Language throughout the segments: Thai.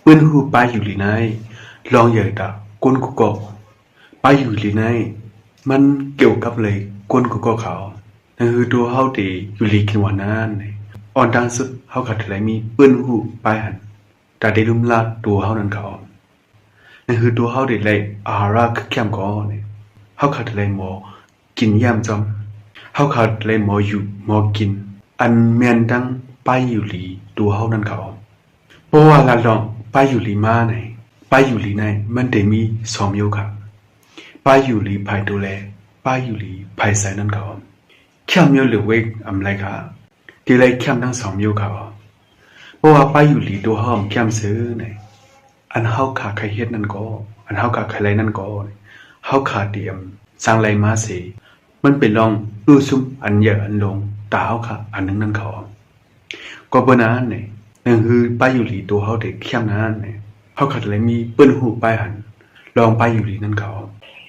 ปืนหูไปอยู่หรือไงลองใหญ่ตาก้นกุกอกไปอยู่หรือไงมันเกี่ยวกับเลยก้นกุกอกเขานั่นคือตัวเขาตีอยู่หลีกินวันนั้นอ่อนดังสุดเขาขัดไหลมีปืนหูไปหันแต่ได้ลุ่มลาดตัวเขานั้นเขานั่นคือตัวเขาตีเลยอาหารคือเข้มก่อนเขาขัดไหลหมอกินย่ำจอมเขาขัดไหลหมออยู่หมอกินอันเมียนดังไปอยู่หลีตัวเขานั้นเขาเพราะว่าละลองไปอยู่หลีมาไหนไปอยู่หลีไหนมันได้มีสองโยครับไปอยู่หลีภายตัวแลไปอยู่หลีภายใส่นั่นเขาเข้มโยหรือเวกอำไรครับทีไรเข้มทั้งสองโยครับเพราะว่าไปอยู่หลีตัวห้องเข้มซื้อไหนอันเฮาขาใครเฮ็ดนั่นก็อันเฮาขาใครไรนั่นก็เฮาขาเตรียมสร้างไรมาเสมันเป็นลองดูซุ่มอันเยอะอันลงตาเฮาขาอันนึงนั่นเขาก็บ่นานนี่นั่นคือไปอยู่หลีตัวเฮาเด็กเข้มนั้นนี่เฮาขาเลยมีเปิ้นหูไปหันลองไปอยู่หลีนั่นเขา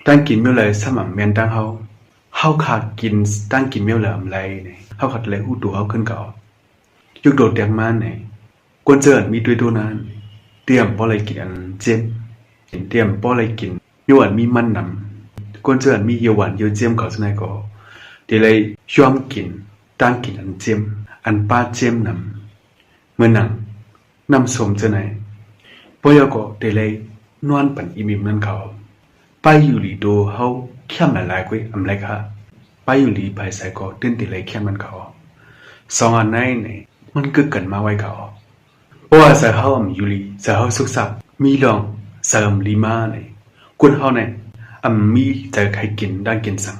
ตั้งกินเมื่อไรสมั่งแม่นตั้งเฮาขากินตั้งกินเมื่อไรอำไรนี่เฮาขาเลยหูตัวเฮาขึ้นเขายกโดดแดงมานี่กวนเจิดมีตัวนั้นเตรียมบ่อะไรกินอันเจ็มเตรียมบ่อะไรกินมีหวานมีมันนำกวนเจิดมีเยาหวานเยาเจ็มเขาซะไหนก็เดี๋ยวเลยยอมกินตั้งกินอันเจ็มอันป้าเจ็มนำเมื่อนังนำสมจะไหนปอยก็เดลัยนวลปันอิมิมนั่นเขาไปอยู่หลีโดเฮาเข้มหลายๆกุ้ยอำไรค่ะไปอยู่หลีภายใส่ก็เต้นเดลัยเข้มมันเขาสองอันไหนเนี่ยมันกึกกันมาไว้เขาเพราะว่าใส่เฮาอยู่หลีใส่เฮาสุขสับมีลองเสริมลีมาเนี่ยกุนเฮาเนี่ยมีใจใครกินได้กินสั่ง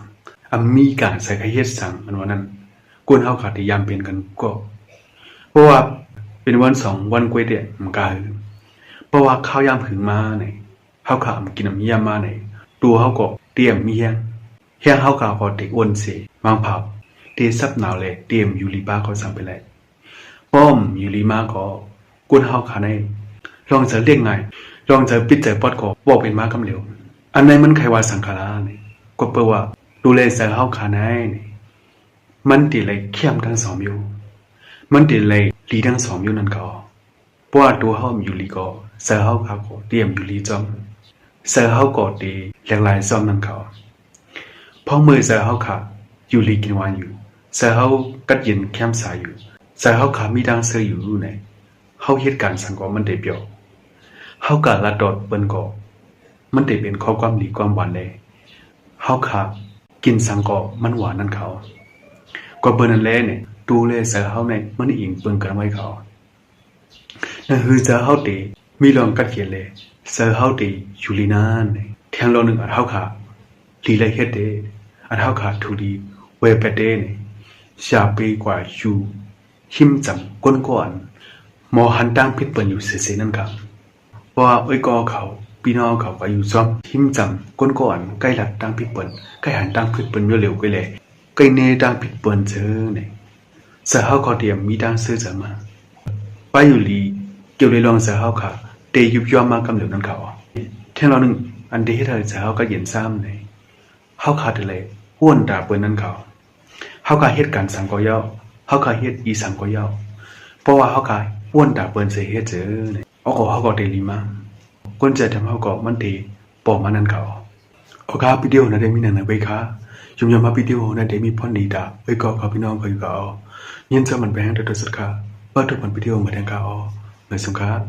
มีการใส่ใครเฮ็ดสั่งมันว่านั้นกุนเฮาขาดยามเป็นกันก็เพราะว่าเป็นวันสองวันกุ้ยเดียมันกาเพราะว่าข้าวยามผึ่งมาเนี่ยเฮาขากินน้ำเยี่ยมมาเนี่ยตัวเฮาก็เตรียมมีเฮียงเฮาขาก็เด็กอ้วนเสวางเผาเตซับหนาวเลยเตรียมอยู่ลีบ้าก็สั่งไปเลยป้อมอยู่ลีมาก็กุนเฮาขาในลองจะเรียกไงลองจะปิดใจปอดก็บอกเป็นมากำเหลวอันไหนมันใครว่าสังขารเนี่ยก็เปว่าดูแลเสือเฮาขาในเนี่ยมันติเลยเข้มทั้งสองอยู่มันติเลยลีทั้งสองอยู่นั่นก็เพราะว่าตัวเฮาอยู่ลีก็เสือเฮาขาก็เตรียมอยู่ลีจอมเสือเฮาก็ตีหลากหลายจอมนั่นเขาพอมือเสือเฮาขาอยู่ลีกินวันอยู่เสือเฮากัดเย็นเข้มสายอยู่เสือเฮาขามีดังเสืออยู่ไหนเฮาเหตุการณ์สังก็มันได้เปรียวเฮากะละดอดเปิ้นก็มันได้เป็นข้อความดีความหวานเลยเฮาขากินสังก็มันหวานนั่นเขาก็เปิ้นนั่นแหละเนี่ยดูแลเสือเฮาในมันอิงเปิ้นกันไว้เขานั่นคือเสือเฮาตีมีลองกัดเขียนเลยเสือเฮาตีอยู่ลีนานเนี่ยแทงเราหนึ่งอันเฮาขาลีเลยเฮ็ดเด้อันเฮาขาถูดีเวเปเด้เนี่ยชาปีกว่าอยู่หิมจำก้นก่อนหมอหันตั้งพิษเปิ้นอยู่เสียนั่นครับว่าไอ้กอเขาพี่น้องเขาก็อยู่ซ้อมหิมจำก้นก่อนใกล้หลัดตั้งพิษเปิ้นใกล้หันตั้งพิษเปิ้นเร็วๆก็เลยใกล้เนตั้งพิษเปิ้นเจอเนี่ยเสือเฮาก็เตรียมมีตั้งซื้อจะมาไปอยู่ลีเกี่ยวเลยลองเสือเฮาค่ะเตยุบย่อมมากำเหลวนั่นเขาแทงเราหนึ่งอันเดีเธอเสือเฮาก็เย็นซ้ำเนี่ยเฮาขาดเลยห้วนดาเปิ้นนั่นเขาเฮาก็เฮ็ดการสังก็ย่อเฮาก็เฮ็ดอีสังก็ย่อเพราะว่าเฮาก็ห้วนดาเปิ้นเสเฮ็ดเจอเนี่ยเอาก็เฮาก็เตลีมาคนจะทำเฮาก็มันเตปอมันนั่นเขาโอเควิดีโอนะได้มีนั่นนะเว้ยค่ะยมมาวิดีโอนะได้มีพรดีดาไว้ก็เขาพี่น้องเขาอยู่ก็ยินจะมันไปให้ตัวสุดค่ะว่าทุกวันวิดีโอมาแทนเขาเหมือนสงครับ